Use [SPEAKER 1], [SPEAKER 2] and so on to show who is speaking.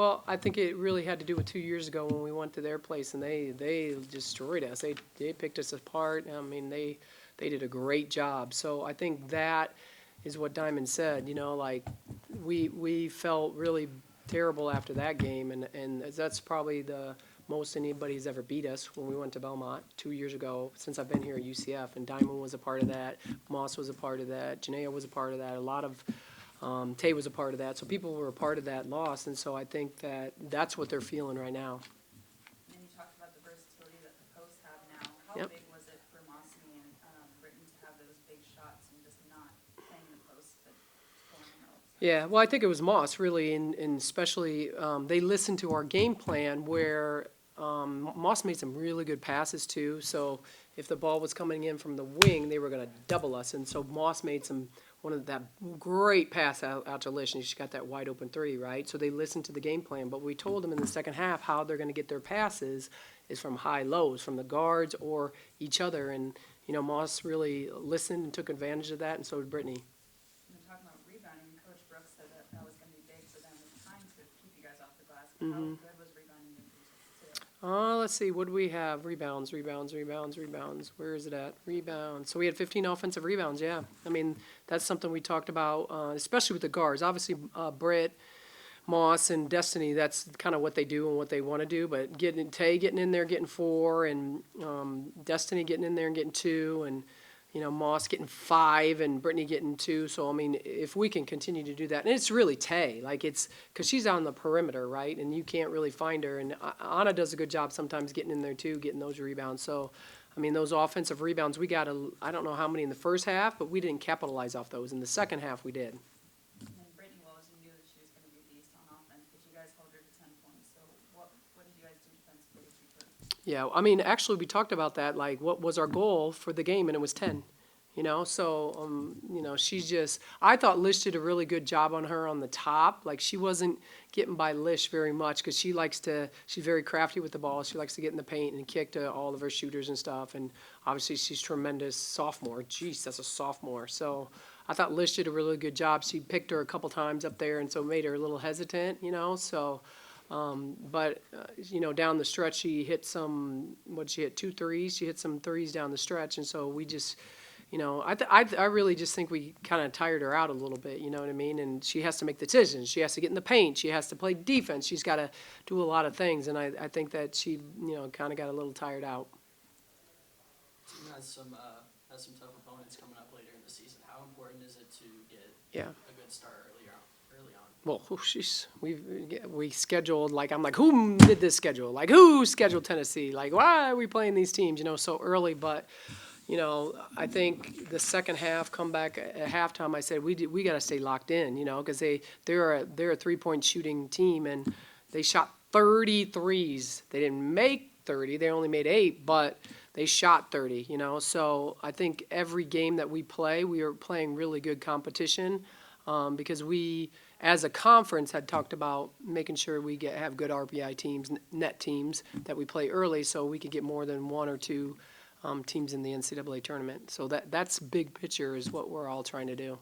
[SPEAKER 1] Well, I think it really had to do with 2 years ago when we went to their place and they destroyed us. They picked us apart. I mean, they did a great job. So I think that is what Diamond said. You know, like we felt really terrible after that game, and that's probably the most anybody's ever beat us when we went to Belmont 2 years ago since I've been here at UCF. And Diamond was a part of that. Moss was a part of that. Janaea was a part of that. A lot of Tay was a part of that, so people were a part of that loss, and so I think that's what they're feeling right now.
[SPEAKER 2] And you talked about the versatility that the posts have now. How
[SPEAKER 1] Yep.
[SPEAKER 2] big was it for Mossy and Brittany to have those big shots and just not playing the post, but scoring those?
[SPEAKER 1] Yeah, well, I think it was Moss, really, and especially they listened to our game plan where Moss made some really good passes, too, so if the ball was coming in from the wing, they were going to double us, and so Moss made one of that great pass out to Lish, and she got that wide open three, right? So they listened to the game plan, but we told them in the second half how they're going to get their passes is from high lows, from the guards or each other, and you know Moss really listened and took advantage of that, and so did Brittany.
[SPEAKER 2] And then talking about rebounding, Coach Brooks said that was going to be big for them at the time to keep you guys off the glass. But how good was rebounding today?
[SPEAKER 1] Let's see, what do we have? Rebounds. Where is it at? Rebounds. So we had 15 offensive rebounds, yeah. I mean, that's something we talked about, especially with the guards. Obviously, Britt, Moss, and Destiny, that's kind of what they do and what they want to do. But Tay getting in there, getting 4, and Destiny getting in there and getting 2, and Moss getting 5 and Brittany getting 2. So, I mean, if we can continue to do that, and it's really Tay, like it's because she's on the perimeter, right? And you can't really find her. And Anna does a good job sometimes getting in there too, getting those rebounds. So, I mean, those offensive rebounds, we got I don't know how many in the first half, but we didn't capitalize off those. In the second half, we did.
[SPEAKER 2] And then Brittany Wells, you knew that she was going to be a beast on offense, but you guys held her to 10 points. So what did you guys do defensively to keep her?
[SPEAKER 1] Yeah, I mean, actually, we talked about that, like, what was our goal for the game, and it was 10. So, she's just, I thought Lish did a really good job on her on the top. Like, she wasn't getting by Lish very much because she's very crafty with the ball. She likes to get in the paint and kick to all of her shooters and stuff. And obviously, she's tremendous sophomore. Jeez, that's a sophomore. So, I thought Lish did a really good job. She picked her a couple times up there, and so it made her a little hesitant, so. But down the stretch, she hit she hit 2 threes? She hit some threes down the stretch, and so we just, I really just think we kind of tired her out a little bit, you know what I mean? And she has to make decisions. She has to get in the paint. She has to play defense. She's got to do a lot of things, and I think that she, kind of got a little tired out.
[SPEAKER 3] Team has some tough opponents coming up later in the season. How important is it to get
[SPEAKER 1] Yeah.
[SPEAKER 3] a good start early on?
[SPEAKER 1] Well, we scheduled, like, I'm like, who did this schedule? Like, who scheduled Tennessee? Like, why are we playing these teams, so early? But, I think the second half, come back at halftime, I said, we got to stay locked in, because they're a three-point shooting team, and they shot 30 threes. They didn't make 30. They only made 8, but they shot 30, So I think every game that we play, we are playing really good competition because we, as a conference, had talked about making sure we have good RPI teams, net teams, that we play early so we could get more than 1 or 2 teams in the NCAA tournament. So that's big picture is what we're all trying to do.